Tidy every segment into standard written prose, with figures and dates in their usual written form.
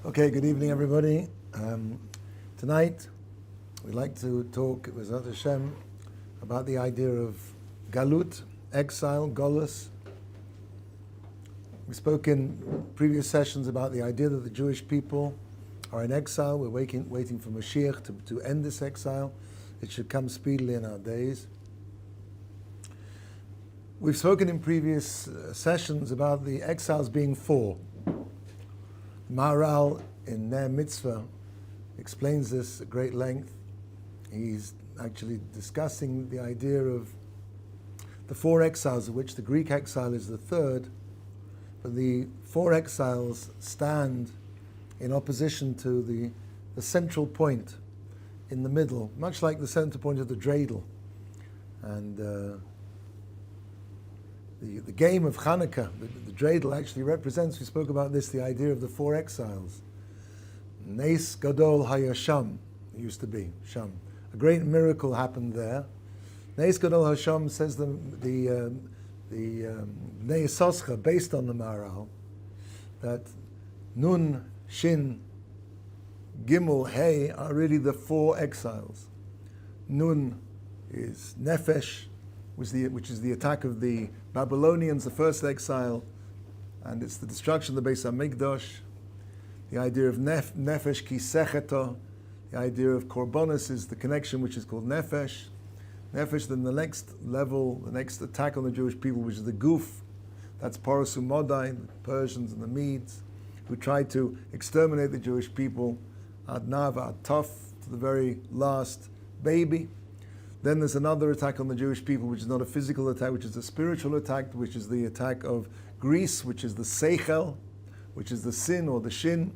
Okay, good evening, everybody. Tonight, we'd like to talk with Hashem about the idea of galut, exile, golus. We spoke in previous sessions about the idea that the Jewish people are in exile. We're waiting for Moshiach to end this exile. It should come speedily in our days. We've spoken in previous sessions about the exiles being four. Maharal in Ner Mitzvah explains this at great length. He's actually discussing the idea of the four exiles, of which the Greek exile is the third, but the four exiles stand in opposition to the central point in the middle, much like the center point of the dreidel. And the game of Hanukkah, the dreidel actually represents, we spoke about this, the idea of the four exiles. Nes Gadol Hayasham, it used to be, Sham. A great miracle happened there. Nes Gadol Hayasham says the Bnei Yisoscha, based on the Maharal, that Nun, Shin, Gimel, Hey are really the four exiles. Nun is Nefesh, which is the attack of the Babylonians, the first exile, and it's the destruction of the Beis HaMikdash. The idea of Nefesh ki secheto, the idea of Korbanos is the connection which is called Nefesh. Nefesh, then the next level, the next attack on the Jewish people, which is the Guf, that's Persia and Medea, the Persians and the Medes, who tried to exterminate the Jewish people, ad nav, ad taf, to the very last baby. Then there's another attack on the Jewish people, which is not a physical attack, which is a spiritual attack, which is the attack of Greece, which is the seichel, which is the sin or the shin.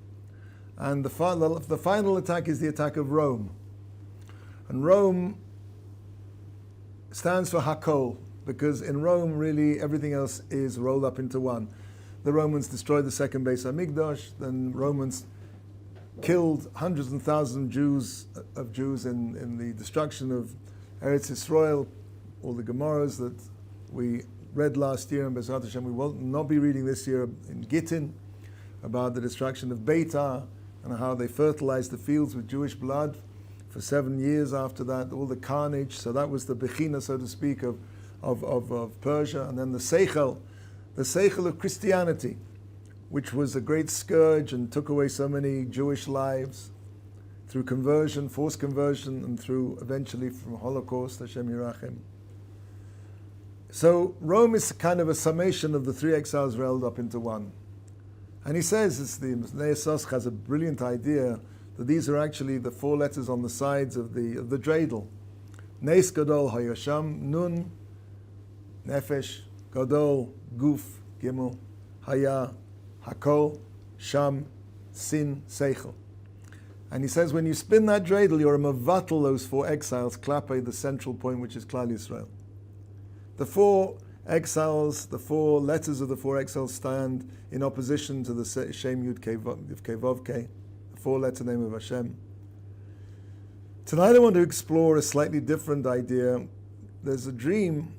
And the final attack is the attack of Rome. And Rome stands for Hakol, because in Rome, really, everything else is rolled up into one. The Romans destroyed the second Beis HaMikdash, then Romans killed hundreds and thousands of Jews in the destruction of Eretz Yisrael, all the Gemaras that we read last year, and B'ezrat Hashem we will not be reading this year in Gittin, about the destruction of Beitar, and how they fertilized the fields with Jewish blood for 7 years after that, all the carnage. So that was the Bechina, so to speak, of Persia. And then the Seichel of Christianity, which was a great scourge and took away so many Jewish lives through conversion, forced conversion, and through eventually from Holocaust, Hashem Yirachem. So Rome is kind of a summation of the three exiles rolled up into one. And he says, the Bnei Yisoscha has a brilliant idea that these are actually the four letters on the sides of the dreidel. Nes Gadol Hayasham, Nun, Nefesh, Gadol, Guf, Gimel, Haya, Hakol, Sham, Sin, Seichel. And he says, when you spin that dreidel, you're a mavatal those four exiles, klape, the central point, which is Klal Yisrael. The four exiles, the four letters of the four exiles stand in opposition to the Shem Yud Kevavke, the four-letter name of Hashem. Tonight I want to explore a slightly different idea. There's a dream,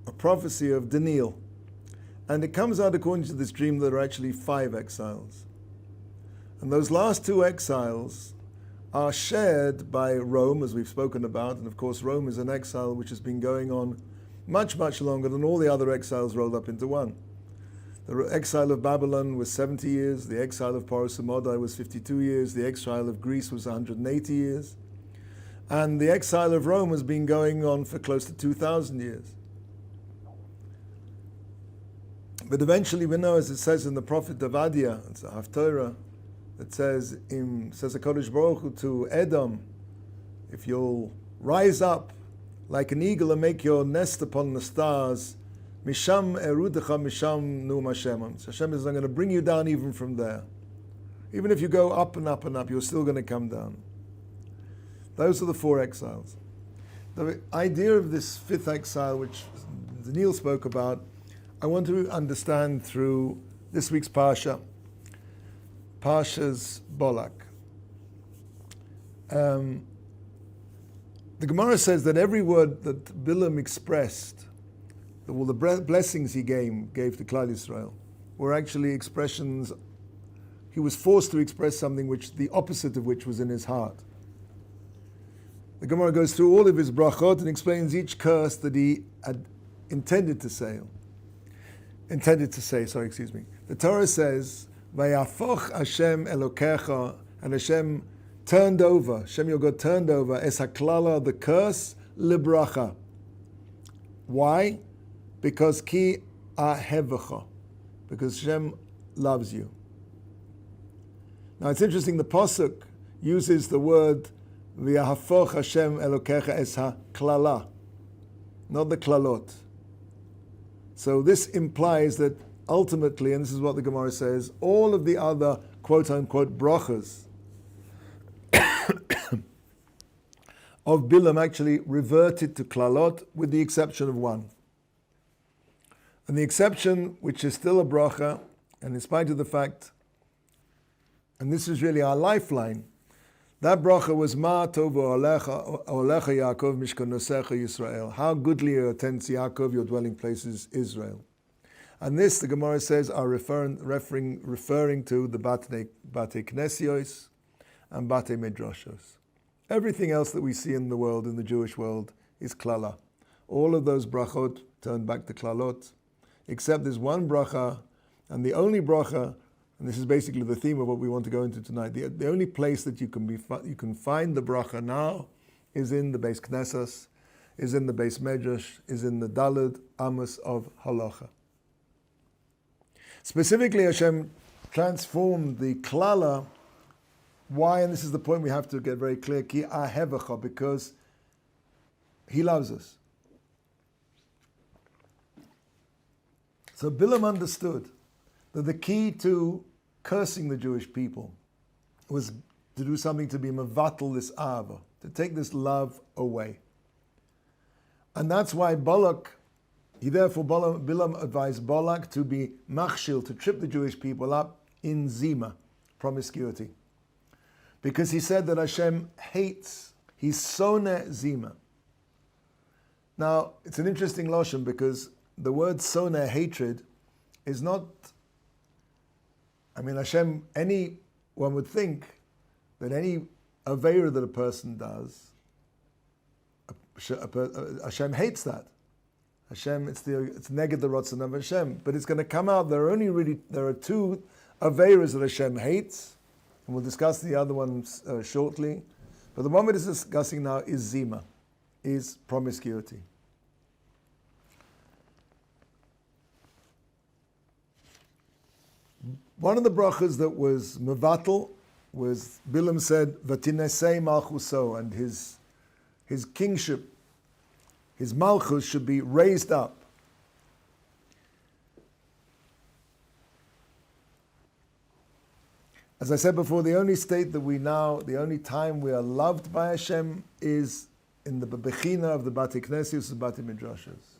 a prophecy of Daniel, and it comes out according to this dream that there are actually 5 exiles. And those last 2 exiles are shared by Rome, as we've spoken about, and of course Rome is an exile which has been going on much, much longer than all the other exiles rolled up into one. The exile of Babylon was 70 years, the exile of Persia and Medea was 52 years, the exile of Greece was 180 years, and the exile of Rome has been going on for close to 2,000 years. But eventually we know, as it says in the prophet Davadia, it's a Haftorah, that says a Kodesh Baruch Hu to Edom, if you'll rise up like an eagle and make your nest upon the stars, Misham erudecha misham nu'um Hashem. So Hashem says, I'm going to bring you down even from there. Even if you go up and up and up, you're still going to come down. Those are the 4 exiles. The idea of this 5th exile, which Daniel spoke about, I want to understand through this week's Parsha, Parsha's Bolak. The Gemara says that every word that Bilam expressed, all the blessings he gave to Klal Yisrael, were actually expressions he was forced to express something which the opposite of which was in his heart. The Gemara goes through all of his brachot and explains each curse that he had intended to say. The Torah says, "Vayafoch Hashem Elokecha," and Hashem turned over, Hashem your God turned over, es haklala, the curse, libracha. Why? Because ki ahevecha, because Hashem loves you. Now it's interesting, the pasuk uses the word v'yahafoch Hashem Elokecha es haklala, not the klalot. So this implies that ultimately, and this is what the Gemara says, all of the other quote-unquote brachas of Bilam actually reverted to klalot, with the exception of one. And the exception, which is still a bracha, and in spite of the fact, and this is really our lifeline, that bracha was Ma Tovu Olecha Yaakov Mishkanosecha Yisrael. How goodly are your tents, Yaakov, your dwelling place is Israel. And this, the Gemara says, are referring to the Bate Knesios and Bate Medrashos. Everything else that we see in the world, in the Jewish world, is klala. All of those brachot turn back to klalot, except there's one bracha, and the only bracha, and this is basically the theme of what we want to go into tonight, the only place that you can find the bracha now is in the Beis Knesses, is in the Beis Medrash, is in the Daled Amos of Halacha. Specifically, Hashem transformed the klala. Why? And this is the point we have to get very clear. Ki ahevecha, because he loves us. So Bilam understood that the key to cursing the Jewish people was to do something to be mevatel this ahava, to take this love away. And that's why Bilam advised Balak to be machshil, to trip the Jewish people up in zima, promiscuity. Because he said that Hashem hates, he's soneh zima. Now, it's an interesting lashon, because the word soneh, hatred, is not, Hashem, one would think that any aveira that a person does, Hashem hates that. Hashem, it's neged the rotzen of Hashem, but it's going to come out. There are two aveiras that Hashem hates, and we'll discuss the other ones shortly. But the one we're discussing now is zima, is promiscuity. One of the brachas that was mevatel was, Bilam said, "Vatinesei malchuso," and his kingship, his malchus should be raised up. As I said before, the only time we are loved by Hashem is in the bechina of the Bate Knesios and Bate Midrashos.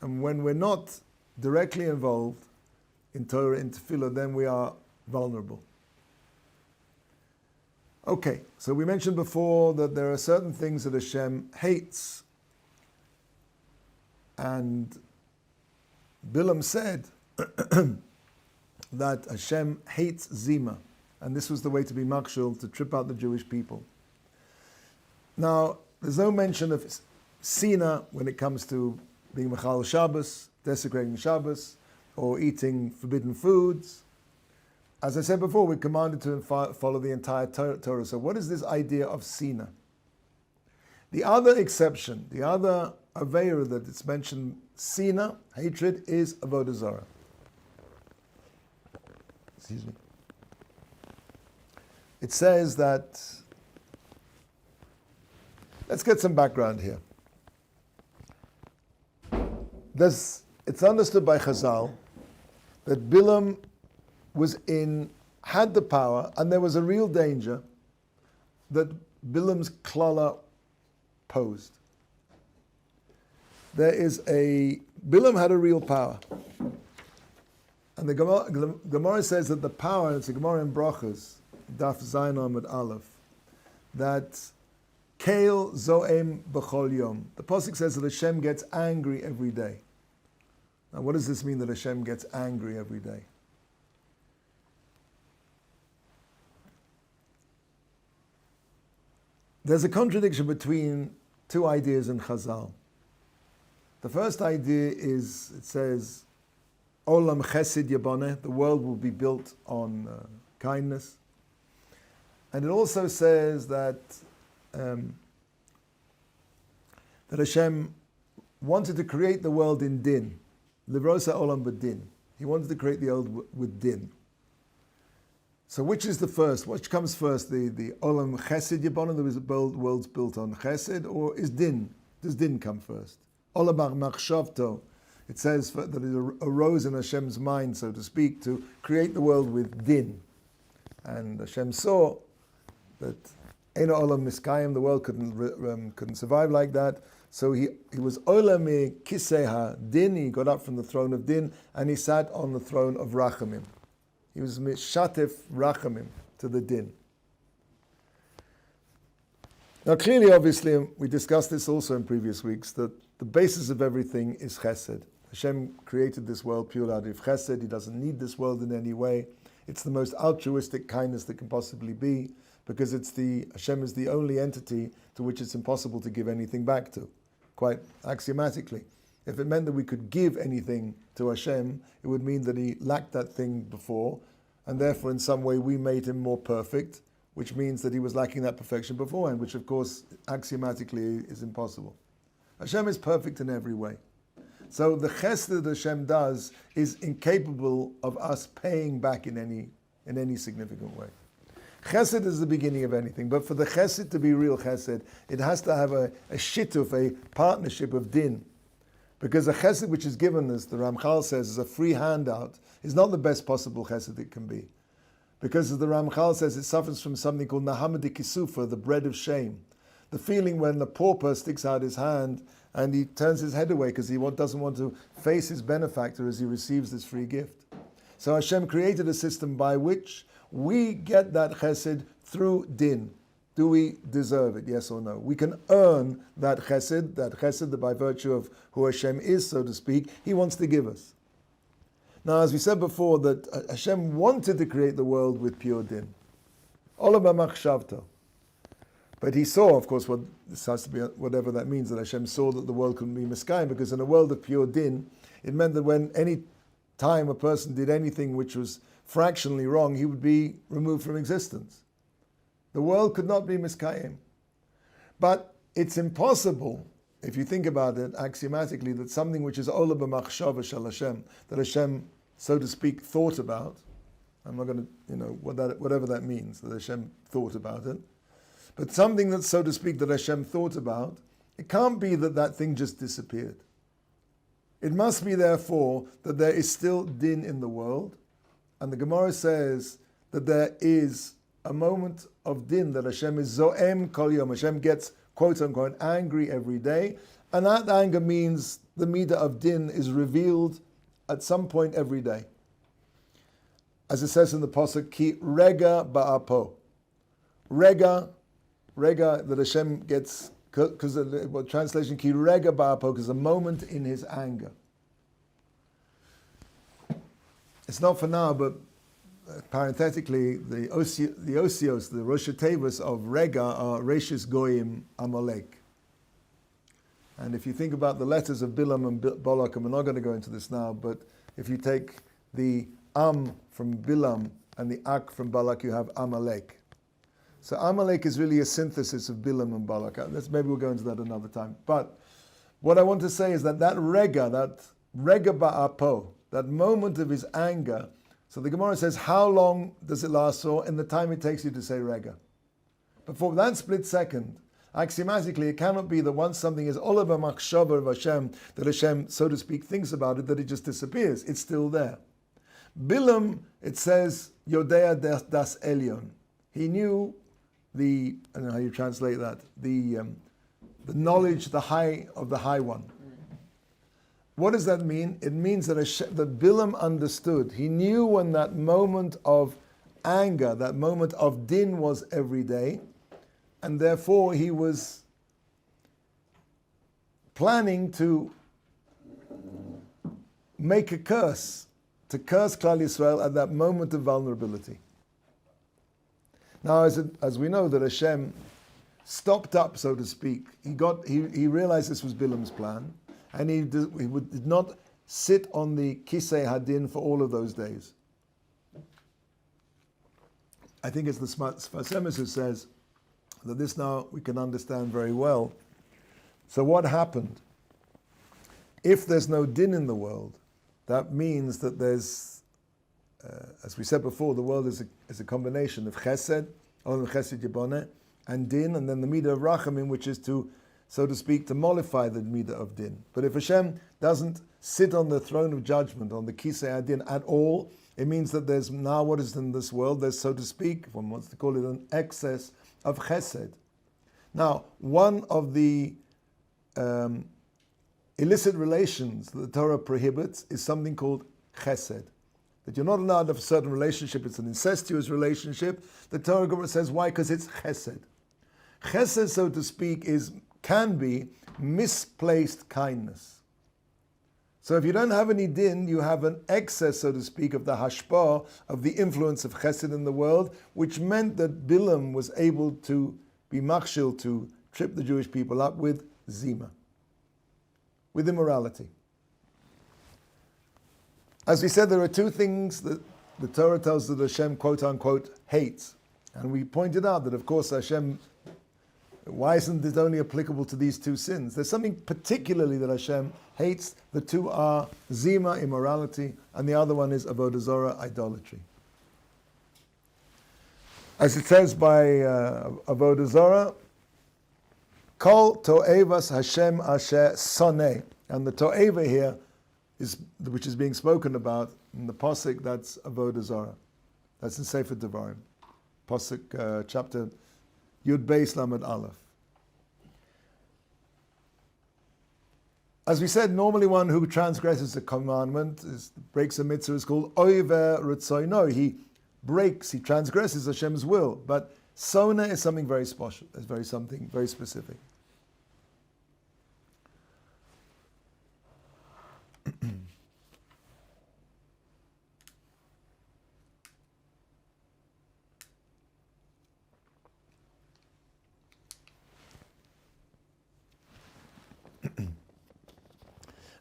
And when we're not directly involved in Torah, in Tefillah, then we are vulnerable. Okay, so we mentioned before that there are certain things that Hashem hates. And Bilam said that Hashem hates zima, and this was the way to be makshul, to trip out the Jewish people. Now, there's no mention of sina when it comes to being mechal Shabbos, desecrating Shabbos, or eating forbidden foods. As I said before, we're commanded to follow the entire Torah. So what is this idea of sina? The other exception, the other aveira that it's mentioned, sina, hatred, is avodah zarah. Excuse me. It says that, let's get some background here. It's understood by Chazal that Bilam had the power, and there was a real danger that Bilam's klala posed. Bilam had a real power. And the Gemara says that the power, and it's a Gemara in Brachas, Daf Zayin Amud Aleph, that Keil Zoem B'chol Yom. The Pasuk says that Hashem gets angry every day. Now what does this mean, that Hashem gets angry every day? There's a contradiction between two ideas in Chazal. The first idea is, it says, Olam Chesed Yaboneh, the world will be built on kindness. And it also says that that Hashem wanted to create the world in din. Livrosa Olam b'din. He wanted to create the world with din. So which is the first? Which comes first? The Olam Chesed Yaboneh, the world's built on Chesed, or is din? Does din come first? Olam Machshavto. It says that it arose in Hashem's mind, so to speak, to create the world with din. And Hashem saw that Eino Olam Miskayim, the world couldn't survive like that. So he was Olami Kiseha Din, he got up from the throne of Din, and he sat on the throne of Rachamim. He was Mishatif Rachamim to the Din. Now clearly, obviously, we discussed this also in previous weeks, that the basis of everything is Chesed. Hashem created this world purely out of Chesed. He doesn't need this world in any way. It's the most altruistic kindness that can possibly be, because Hashem is the only entity to which it's impossible to give anything back to, quite axiomatically. If it meant that we could give anything to Hashem, it would mean that he lacked that thing before, and therefore in some way we made him more perfect, which means that he was lacking that perfection beforehand, which of course axiomatically is impossible. Hashem is perfect in every way. So the chesed that Hashem does is incapable of us paying back in any significant way. Chesed is the beginning of anything, but for the chesed to be real chesed, it has to have a shittuf, a partnership of din. Because a chesed which is given, as the Ramchal says, as a free handout, is not the best possible chesed it can be. Because as the Ramchal says, it suffers from something called nahamadi kisufa, the bread of shame. The feeling when the pauper sticks out his hand and he turns his head away because he doesn't want to face his benefactor as he receives this free gift. So Hashem created a system by which we get that chesed through din. Do we deserve it, yes or no? We can earn that chesed that by virtue of who Hashem is, so to speak, he wants to give us. Now, as we said before, that Hashem wanted to create the world with pure din. Olam machshavto. But he saw, of course, this has to be whatever that means, that Hashem saw that the world couldn't be miskayim, because in a world of pure din, it meant that when any time a person did anything which was fractionally wrong, he would be removed from existence. The world could not be miskayim. But it's impossible, if you think about it axiomatically, that something which is olam b'machshava shel Hashem, that Hashem, so to speak, thought about, I'm not going to, whatever that means, that Hashem thought about it, but something that, so to speak, that Hashem thought about, it can't be that that thing just disappeared. It must be, therefore, that there is still din in the world, and the Gemara says that there is a moment of din, that Hashem is zo'em kol yom. Hashem gets, quote unquote, angry every day, and that anger means the midah of din is revealed at some point every day. As it says in the pasuk, ki rega ba'apo. Rega, that Hashem gets, because the translation, ki rega ba'apo, because a moment in his anger. It's not for now, but parenthetically, the osios, the Rosh Tevos of Rega are Reshis Goyim Amalek. And if you think about the letters of Bilam and Balak, and we're not going to go into this now, but if you take the Am from Bilam and the Ak from Balak, you have Amalek. So Amalek is really a synthesis of Bilam and Balak. Maybe we'll go into that another time. But what I want to say is that Rega Ba'apo, that moment of his anger. So the Gemara says, how long does it last for? In the time it takes you to say Rega. But for that split second, axiomatically, it cannot be that once something is Olav HaMachshava of Hashem, that Hashem, so to speak, thinks about it, that it just disappears. It's still there. Bilam, it says, Yodea das Elyon. He knew I don't know how you translate that, the knowledge, the high of the high one. What does that mean? It means that Bilam understood. He knew when that moment of anger, that moment of din was every day, and therefore he was planning to make a curse, to curse Klal Yisrael at that moment of vulnerability. Now, as we know that Hashem, stopped up, so to speak. He realized this was Bilam's plan, and he did not sit on the Kisei Hadin for all of those days. I think it's the Sfas Emes who says that this now we can understand very well. So what happened? If there's no din in the world, that means that there's, as we said before, the world is a combination of chesed, chesed yiboneh, and din, and then the midah of rachamim, which is to, so to speak, to mollify the midah of din. But if Hashem doesn't sit on the throne of judgment, on the kisei adin at all, it means that there's now what is in this world, there's, so to speak, if one wants to call it an excess of chesed. Now, one of the illicit relations that the Torah prohibits is something called chesed. That you're not allowed to have a certain relationship, it's an incestuous relationship. The Torah says, why? Because it's chesed. Chesed, so to speak, can be misplaced kindness. So if you don't have any din, you have an excess, so to speak, of the hashpah, of the influence of chesed in the world, which meant that Bilam was able to be makshil, to trip the Jewish people up with zima, with immorality. As we said, there are two things that the Torah tells that Hashem, quote unquote, hates. And we pointed out that, of course, Hashem, why isn't it only applicable to these two sins? There's something particularly that Hashem hates. The two are zima, immorality, and the other one is avodah zarah, idolatry. As it says by avodah zarah, kol to'evas Hashem asher soneh. And the to'eva here, which is being spoken about in the Pasuk, that's avodah zarah. That's in Sefer Devarim. Pasuk chapter Yud Beis Lamed Aleph. As we said, normally one who transgresses a commandment, breaks a mitzvah, is called oiver ritzono. He transgresses Hashem's will. But sona is something very special. It's something very specific.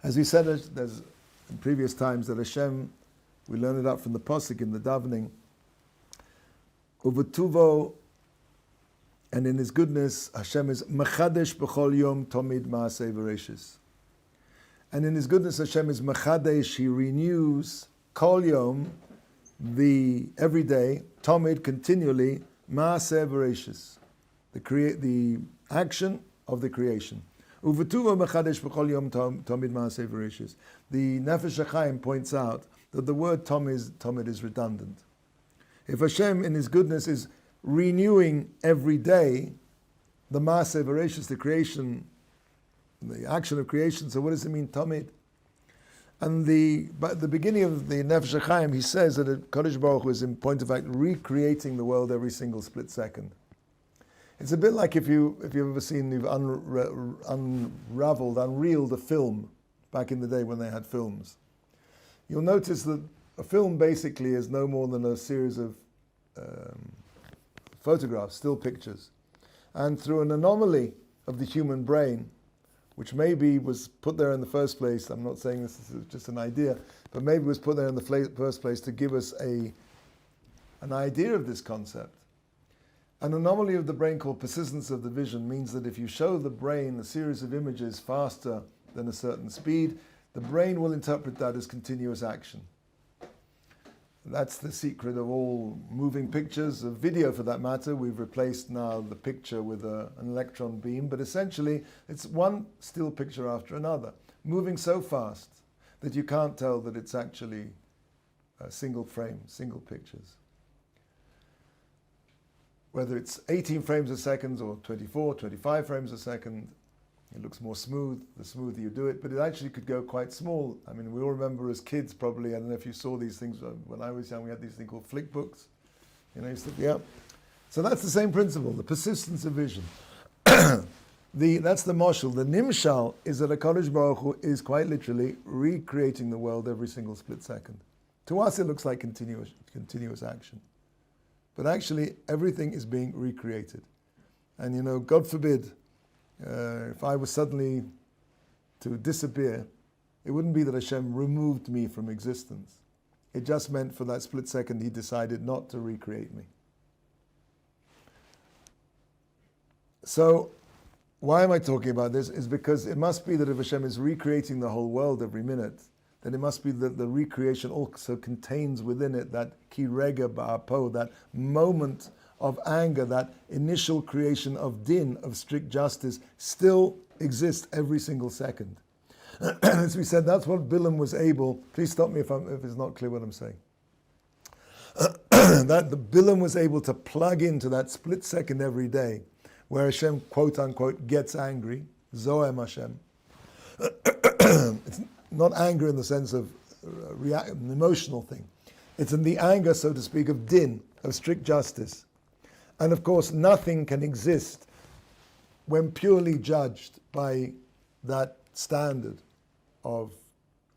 As we said, there's in previous times that Hashem, we learn it out from the Pasuk in the davening, Uvetuvo, and in His goodness, Hashem is Mechadesh b'chol yom tomid ma'aseh v'reishis. And in His goodness, Hashem is Mechadesh, He renews kol yom, every day, tomid, continually, ma'aseh v'reishis, the action of the creation. The Nefesh HaChaim points out that the word tomid is redundant. If Hashem in His goodness is renewing every day the Maaseh V'Reishis, the creation, the action of creation, so what does it mean, tomid? And at the beginning of the Nefesh HaChaim, he says that Kadosh Baruch Hu is in point of fact recreating the world every single split second. It's a bit like if you've ever seen, you've unreeled a film back in the day when they had films. You'll notice that a film basically is no more than a series of photographs, still pictures. And through an anomaly of the human brain, which maybe was put there in the first place, I'm not saying this is just an idea, but maybe was put there in the first place to give us an idea of this concept. An anomaly of the brain called persistence of the vision means that if you show the brain a series of images faster than a certain speed, the brain will interpret that as continuous action. That's the secret of all moving pictures, of video for that matter. We've replaced now the picture with an electron beam, but essentially it's one still picture after another, moving so fast that you can't tell that it's actually a single frame, single pictures. Whether it's 18 frames a second or 24, 25 frames a second, it looks more smooth, the smoother you do it, but it actually could go quite small. I mean, we all remember as kids probably, I don't know if you saw these things, when I was young we had these things called flick books. Yeah. So that's the same principle, the persistence of vision. That's the moshel. The nimshal is that HaKadosh Baruch Hu is quite literally recreating the world every single split second. To us it looks like continuous action. But actually, everything is being recreated. And God forbid, if I was suddenly to disappear, it wouldn't be that Hashem removed me from existence. It just meant for that split second he decided not to recreate me. So, why am I talking about this? Is because it must be that if Hashem is recreating the whole world every minute, then it must be that the recreation also contains within it that ki rega ba'apo, that moment of anger, that initial creation of din, of strict justice, still exists every single second. As we said, that's what Bilam was able, please stop me if it's not clear what I'm saying. That the Bilam was able to plug into that split second every day, where Hashem, quote unquote, gets angry, Zoem Hashem. It's not anger in the sense of an emotional thing. It's in the anger, so to speak, of din, of strict justice. And of course, nothing can exist when purely judged by that standard of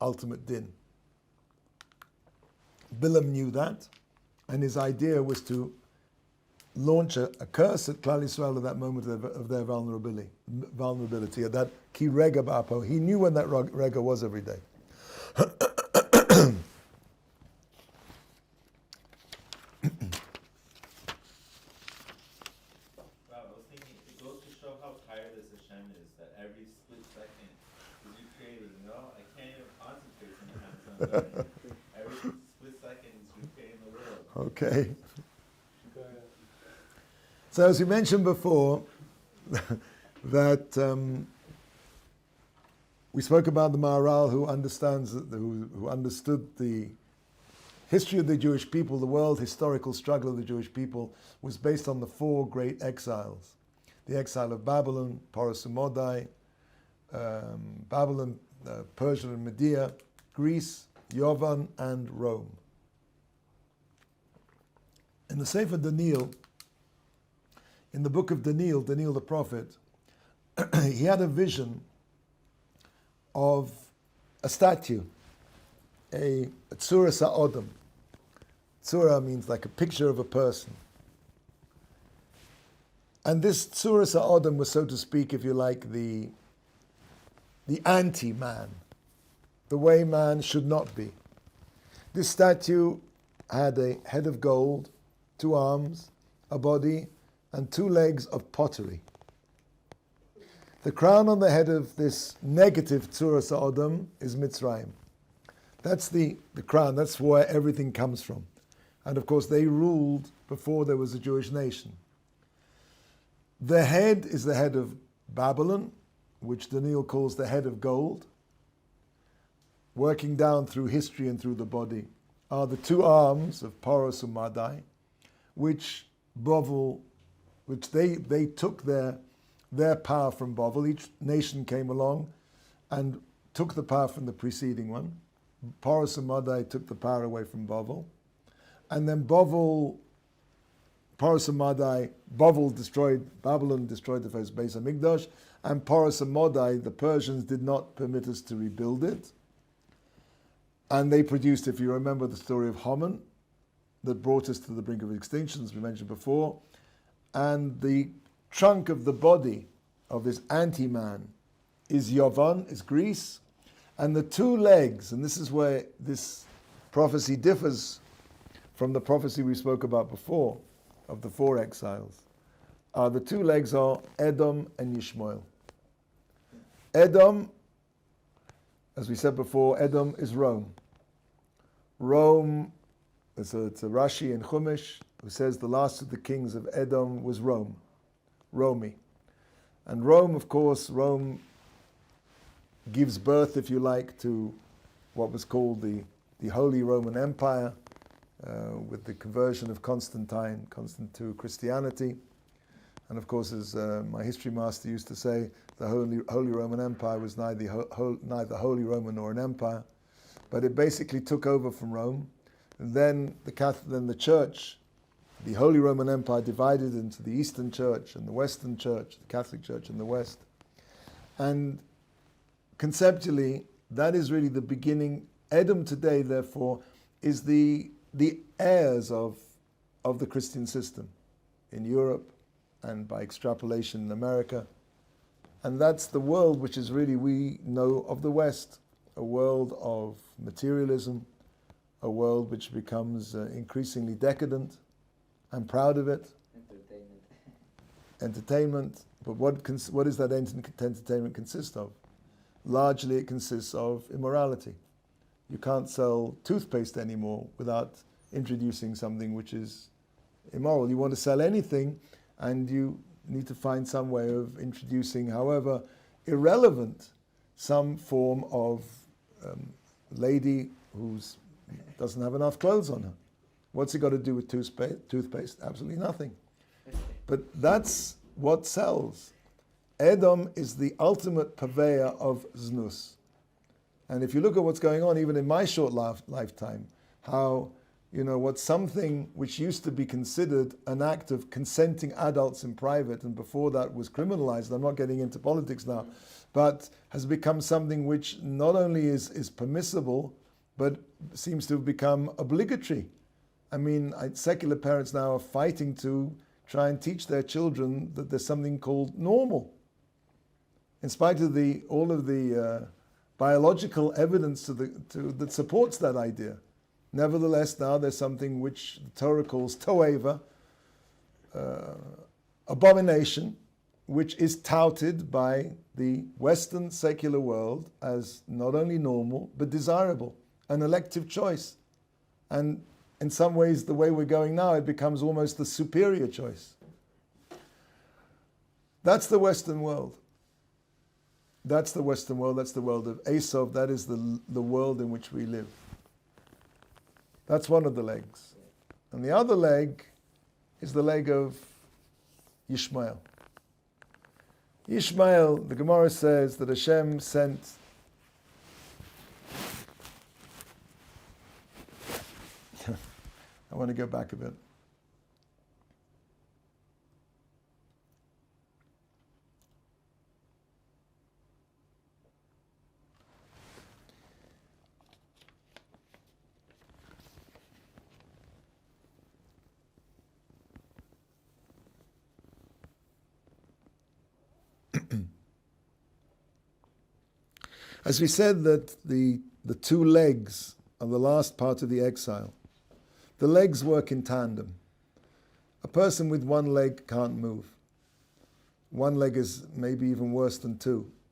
ultimate din. Bilam knew that, and his idea was to launch a curse at Klal Yisrael at that moment of their vulnerability, at that ki rega ba'apo. He knew when that rega was every day. Every split second is recreating the world. Okay. So as we mentioned before, that we spoke about the Maharal who understood the history of the Jewish people, the world historical struggle of the Jewish people was based on the four great exiles. The exile of Babylon, Persia and Medea, Babylon, Persia and Medea, Greece, Yovan, and Rome. In the Sefer Daniel, in the book of Daniel the prophet, he had a vision of a statue, a tzura sa'odam. Tzura means like a picture of a person. And this tzura sa'odam was, so to speak, if you like, the anti-man, the way man should not be. This statue had a head of gold, 2 arms, a body, and 2 legs of pottery. The crown on the head of this negative tzura sa'odam is Mitzrayim. That's the crown, that's where everything comes from. And of course they ruled before there was a Jewish nation. The head is the head of Babylon, which Daniel calls the head of gold. Working down through history and through the body are the 2 arms of Persia and Medea, which they took their power from Bavel. Each nation came along and took the power from the preceding one. Persia and Medea took the power away from Bavel. And then Babylon destroyed the first Beis Hamikdash, and Persia and Medea, the Persians did not permit us to rebuild it. And they produced, if you remember the story of Haman, that brought us to the brink of extinction, as we mentioned before. And the trunk of the body of this anti-man is Yovan, is Greece. And the 2 legs, and this is where this prophecy differs from the prophecy we spoke about before, of the 4 exiles, the 2 legs are Edom and Yishmael. Edom, as we said before, Edom is Rome. Rome, it's a Rashi in Chumash who says the last of the kings of Edom was Rome, Romi. And Rome, of course, Rome gives birth, if you like, to what was called the Holy Roman Empire, with the conversion of Constantine to Christianity. And of course, as my history master used to say, the Holy Roman Empire was neither Holy Roman nor an empire, but it basically took over from Rome. And then the Church, the Holy Roman Empire, divided into the Eastern Church and the Western Church, the Catholic Church in the West. And conceptually, that is really the beginning. Edom today, therefore, is the heirs of the Christian system in Europe, and by extrapolation in America. And that's the world which is really we know of the West, a world of materialism, a world which becomes increasingly decadent. I'm proud of it. Entertainment. But what does that entertainment consist of? Largely it consists of immorality. You can't sell toothpaste anymore without introducing something which is immoral. You want to sell anything and you need to find some way of introducing, however irrelevant, some form of lady who doesn't have enough clothes on her. What's it got to do with toothpaste? Absolutely nothing. But that's what sells. Edom is the ultimate purveyor of znus. And if you look at what's going on, even in my short lifetime, how, what's something which used to be considered an act of consenting adults in private, and before that was criminalized, I'm not getting into politics now, but has become something which not only is permissible, but seems to have become obligatory. I mean, secular parents now are fighting to try and teach their children that there's something called normal. In spite of all of the biological evidence that supports that idea. Nevertheless, now there's something which the Torah calls toeva, abomination, which is touted by the Western secular world as not only normal, but desirable, an elective choice. And in some ways, the way we're going now, it becomes almost the superior choice. That's the Western world. That's the Western world, that's the world of Esau, that is the world in which we live. That's one of the legs. And the other leg is the leg of Yishmael. Yishmael, the Gemara says that Hashem sent I want to go back a bit. As we said that the two legs are the last part of the exile. The legs work in tandem. A person with one leg can't move. One leg is maybe even worse than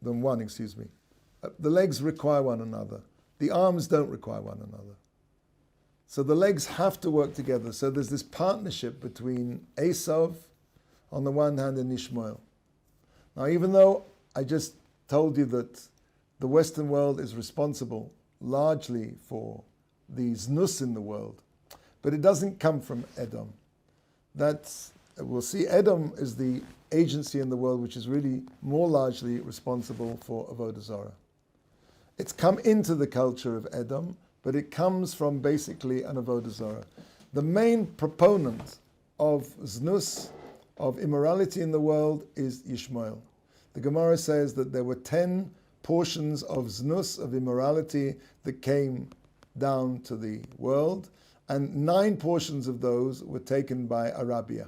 one. The legs require one another. The arms don't require one another. So the legs have to work together. So there's this partnership between Esau on the one hand and Yishmael. Now, even though I just told you that the Western world is responsible largely for the znus in the world, but it doesn't come from Edom. We'll see Edom is the agency in the world which is really more largely responsible for Avodah Zarah. It's come into the culture of Edom, but it comes from basically an Avodah Zarah. The main proponent of znus, of immorality in the world, is Yishmael. The Gemara says that there were 10 portions of znus, of immorality, that came down to the world, and 9 portions of those were taken by Arabia.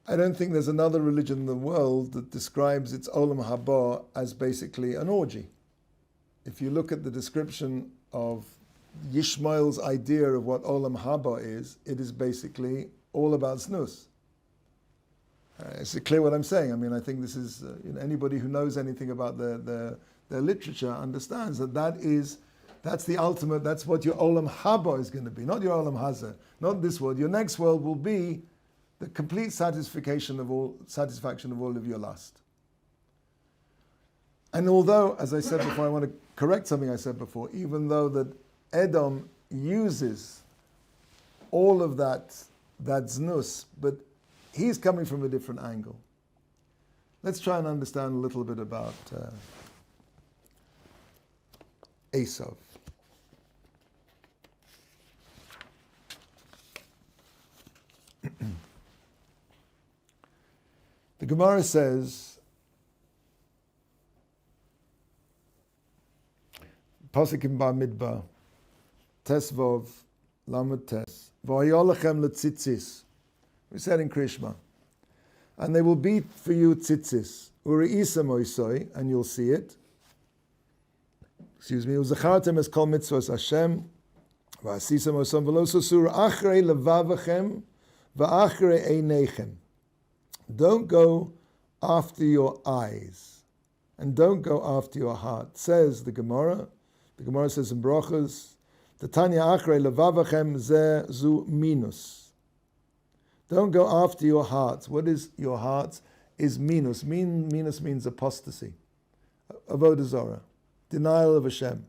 I don't think there's another religion in the world that describes its Olam Haba as basically an orgy. If you look at the description of Yishmael's idea of what Olam Haba is, it is basically all about snus. Is it clear what I'm saying? I mean, I think this is, anybody who knows anything about their literature understands that's the ultimate, that's what your Olam Haba is going to be, not your Olam Hazeh, not this world. Your next world will be the complete satisfaction of all of your lust. And although, as I said before, I want to correct something I said before, even though that Edom uses all of that znus, but he's coming from a different angle. Let's try and understand a little bit about Esau. The Gemara says, Pasuk in Bamidbar, Tesvov, Lamed Tes, V'ayolachem letzitzis, We said in Krishma. And they will beat for you tzitzis. Uri'isa moisoi, and you'll see it. Excuse me. Uzachartem es kol mitzvos Hashem. V'asisa mosom v'lo susur achrei levavachem v'achrei einechem. Don't go after your eyes. And don't go after your heart. Says the Gemara. The Gemara says in Brachos, Tanya achrei levavachem ze zu minus. Don't go after your hearts. What is your hearts? Is minus. Minus means apostasy. Avodah Zarah. Denial of Hashem.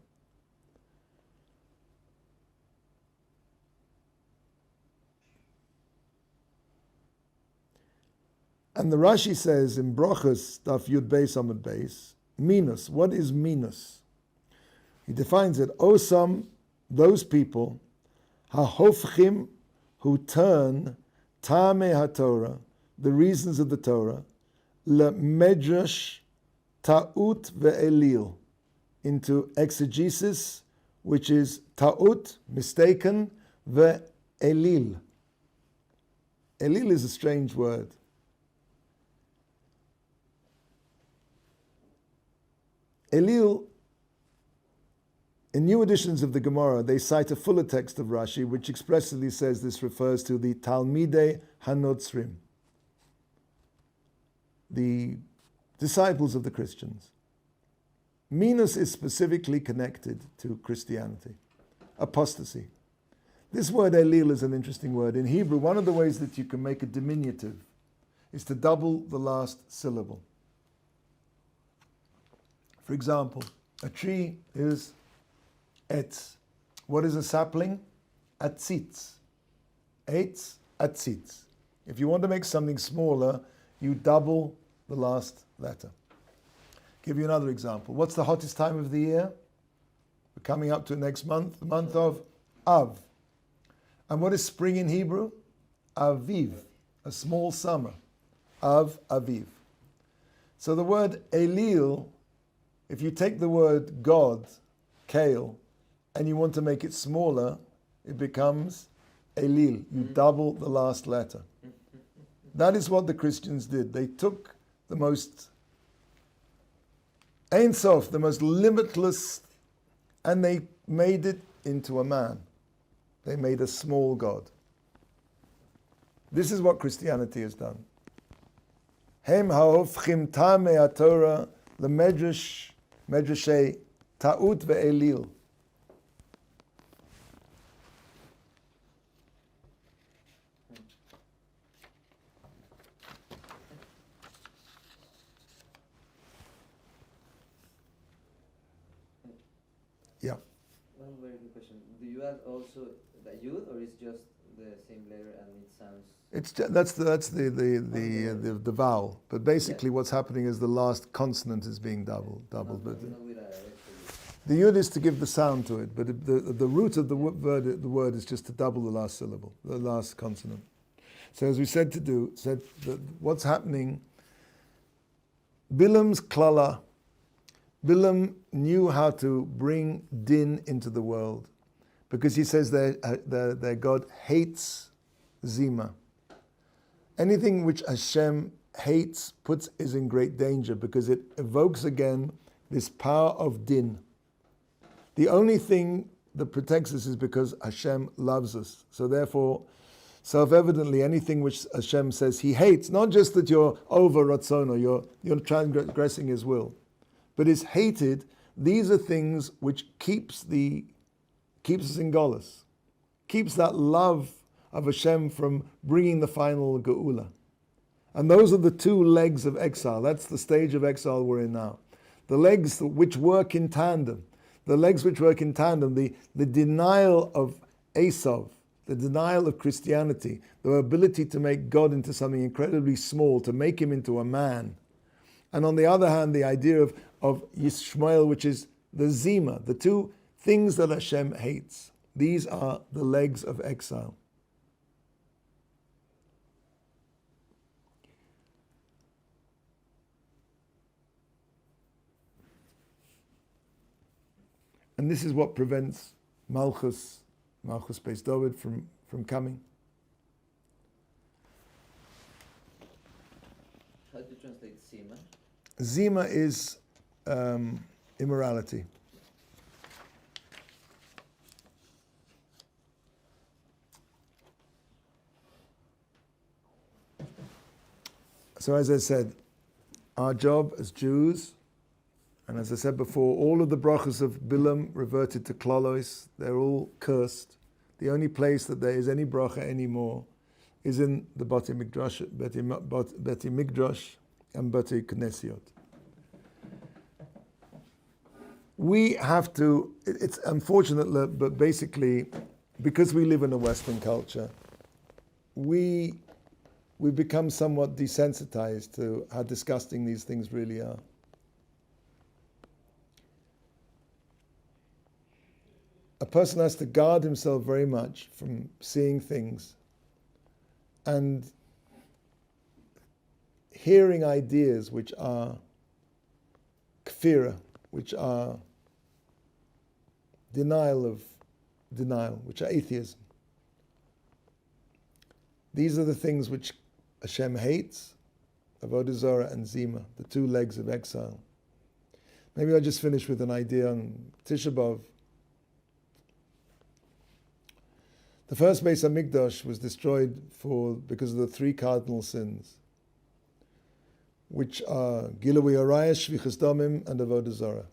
And the Rashi says in Brachos, Daf Yud Beis Amud Beis, minus. What is minus? He defines it. Osam, those people, hahofchim, who turn Tamei HaTorah, the reasons of the Torah, le Medrash ta'ut ve'elil, into exegesis, which is ta'ut, mistaken, ve'elil. Elil is a strange word. Elil, in new editions of the Gemara, they cite a fuller text of Rashi, which expressly says this refers to the Talmidei Hanotzrim, the disciples of the Christians. Minus is specifically connected to Christianity, apostasy. This word Elil is an interesting word. In Hebrew, one of the ways that you can make a diminutive is to double the last syllable. For example, a tree is etz. What is a sapling? Atzitz. Eitz, atzitz. If you want to make something smaller, you double the last letter. Give you another example. What's the hottest time of the year? We're coming up to next month, the month of Av. And what is spring in Hebrew? Aviv, a small summer. Av, Aviv. So the word Elil, if you take the word God, Kale, and you want to make it smaller, it becomes Elil. You double the last letter. That is what the Christians did. They took the most Ein Sof, the most limitless, and they made it into a man. They made a small God. This is what Christianity has done. Hem ha'ofchim tamei HaTorah lemedrash, medrashei ta'ut ve'elil. Yeah. One very good question. Do you add also the yud, or is just the same letter and it sounds? It's that's the vowel, but basically what's happening is the last consonant is being doubled. Not But with a the yud is to give the sound to it, but the root of the word is just to double the last syllable, the last consonant. So as we said that what's happening, Bilam's klala, Bilam knew how to bring din into the world because he says their God hates zima. Anything which Hashem hates is in great danger because it evokes again this power of din. The only thing that protects us is because Hashem loves us. So therefore, self-evidently, anything which Hashem says He hates, not just that you're over Ratzono, you're transgressing His will, but is hated. These are things which keeps us in Golus, keeps that love of Hashem from bringing the final Geula. And those are the two legs of exile. That's the stage of exile we're in now. The legs which work in tandem. The legs which work in tandem, the denial of Esav, the denial of Christianity, the ability to make God into something incredibly small, to make Him into a man. And on the other hand, the idea of Yishmael, which is the Zima, the two things that Hashem hates. These are the legs of exile. And this is what prevents Malchus Beis David from coming. translate Sima? Zima is immorality. So as I said, our job as Jews, and as I said before, all of the brachas of Bilam reverted to klolos. They're all cursed. The only place that there is any bracha anymore is in the Bati Mikdrash, Bati Mikdrash and Bati Knesiot. We have to, it's unfortunate, but basically, because we live in a Western culture, we've become somewhat desensitized to how disgusting these things really are. A person has to guard himself very much from seeing things and hearing ideas which are kfira, which are denial, which are atheism. These are the things which Hashem hates, Avodah Zarah and Zima, the two legs of exile. Maybe I'll just finish with an idea on Tisha B'Av. The first Beis HaMikdash was destroyed because of the three cardinal sins, which are Gilui Arayas, Shvichas Damim, and Avodah Zarah.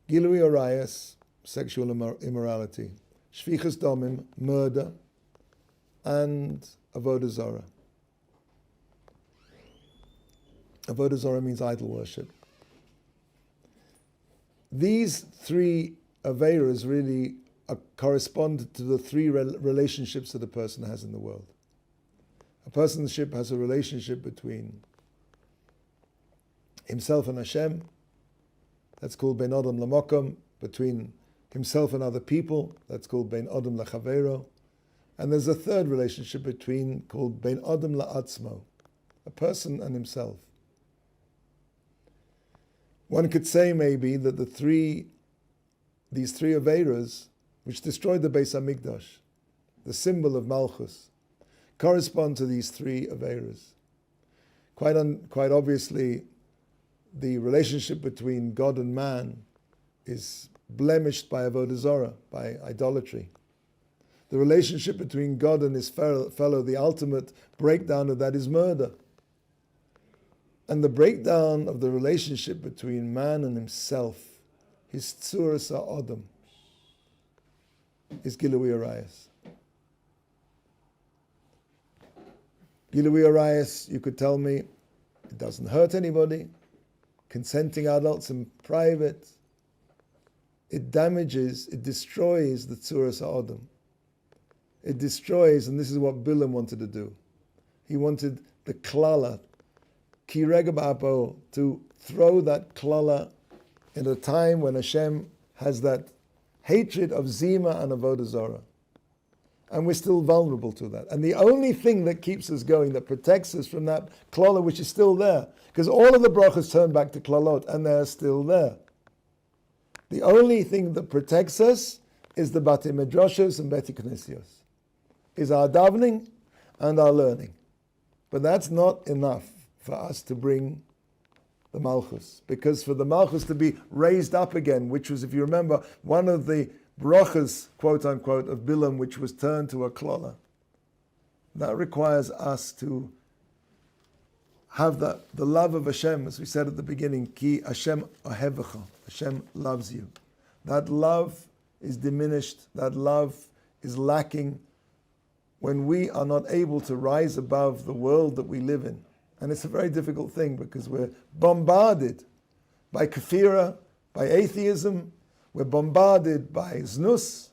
Gilui Arayas, sexual immorality. Shvichas Damim, murder, and Avodah Zarah. Avodah Zarah means idol worship. These three Averas really correspond to the three relationships that a person has in the world. A personship has a relationship between himself and Hashem. That's called Ben Adam Lamokom. Between himself and other people. That's called Ben Adam Lachavero. And there's a third relationship called Ben Adam La'atzmo, a person and himself. One could say maybe that these three Averas, which destroyed the Beis HaMikdash, the symbol of Malchus, correspond to these three Averas. Quite obviously, the relationship between God and man is blemished by Avodah Zarah, by idolatry. The relationship between God and his fellow, the ultimate breakdown of that is murder. And the breakdown of the relationship between man and himself, his tzuras ha'odam, is Gilui Arayas. Gilui Arayas, you could tell me, it doesn't hurt anybody. Consenting adults in private. It damages, it destroys the tzuras ha'odam. It destroys, and this is what Bilam wanted to do. He wanted the klala, ki rega ba'apo, to throw that klala in a time when Hashem has that hatred of Zima and Avodah Zarah. And we're still vulnerable to that. And the only thing that keeps us going, that protects us from that klala, which is still there, because all of the brachas turn back to klalot, and they're still there. The only thing that protects us is the Bati Medrashos and Bati Knesios, is our davening and our learning. But that's not enough for us to bring the Malchus. Because for the Malchus to be raised up again, which was, if you remember, one of the brachas, quote unquote, of Bilam, which was turned to a klala, that requires us to have the love of Hashem, as we said at the beginning, ki Hashem ohevecha, Hashem loves you. That love is diminished, that love is lacking when we are not able to rise above the world that we live in. And it's a very difficult thing because we're bombarded by kafira, by atheism, we're bombarded by znus,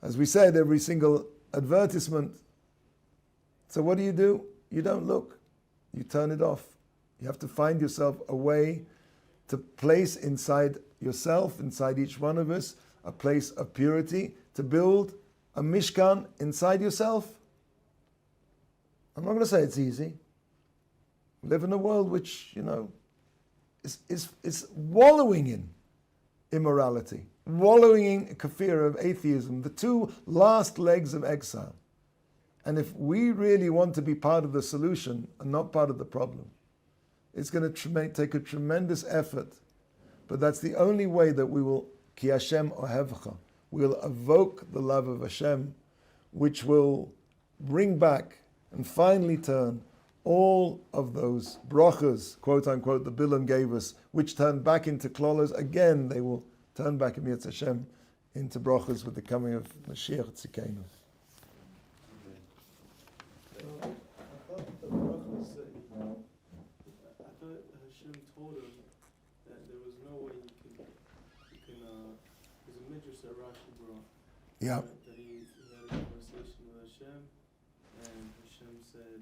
as we said, every single advertisement. So what do? You don't look. You turn it off. You have to find yourself a way to place inside yourself, inside each one of us, a place of purity, to build a mishkan inside yourself. I'm not going to say it's easy. We live in a world which, is wallowing in immorality, wallowing in kafir of atheism, the two last legs of exile. And if we really want to be part of the solution and not part of the problem, It's going to take a tremendous effort. But that's the only way that we will, ki Hashem ohevcha, we'll evoke the love of Hashem, which will bring back and finally turn all of those brachas, quote unquote, the Bilam gave us, which turned back into klolos. Again, they will turn back in Yetz Hashem into brachas with the coming of Moshiach Tzidkeinu. I thought the brachas, I thought Hashem told him that there was no way you can there's a midrash that Rashi brought. Yeah. That he had a conversation with Hashem, and Hashem said,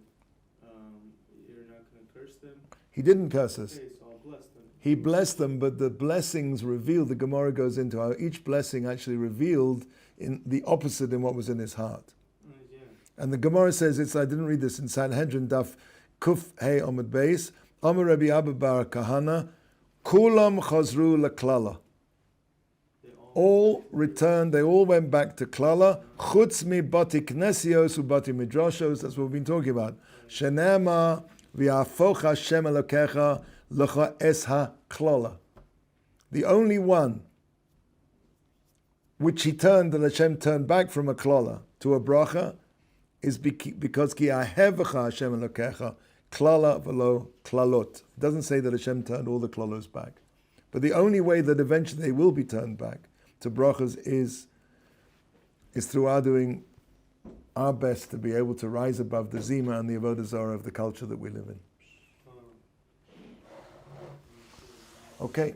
you're not going to curse them. He didn't curse us. Okay, so I'll bless them. He blessed them, but the blessings revealed, the Gemara goes into how each blessing actually revealed in the opposite in what was in his heart. Yeah. And the Gemara says, I didn't read this in Sanhedrin, Daf Kuf Hey Omid Beis, Amar Rabbi Abba Bar Kahana, Kulam Chazru Laklala. All returned, they all went back to Klala, Chutz mi bati knesios u bati midrashos, that's what we've been talking about. Shenema v'afoch Hashem Elokecha lecha es ha-klala. The only one which he turned, that Hashem turned back from a klala to a bracha, is because ki ahevecha Hashem Elokecha klala v'lo klalot. It doesn't say that Hashem turned all the klalos back. But the only way that eventually they will be turned back to brachas is through our doing our best to be able to rise above the zima and the avodah zarah of the culture that we live in. Okay.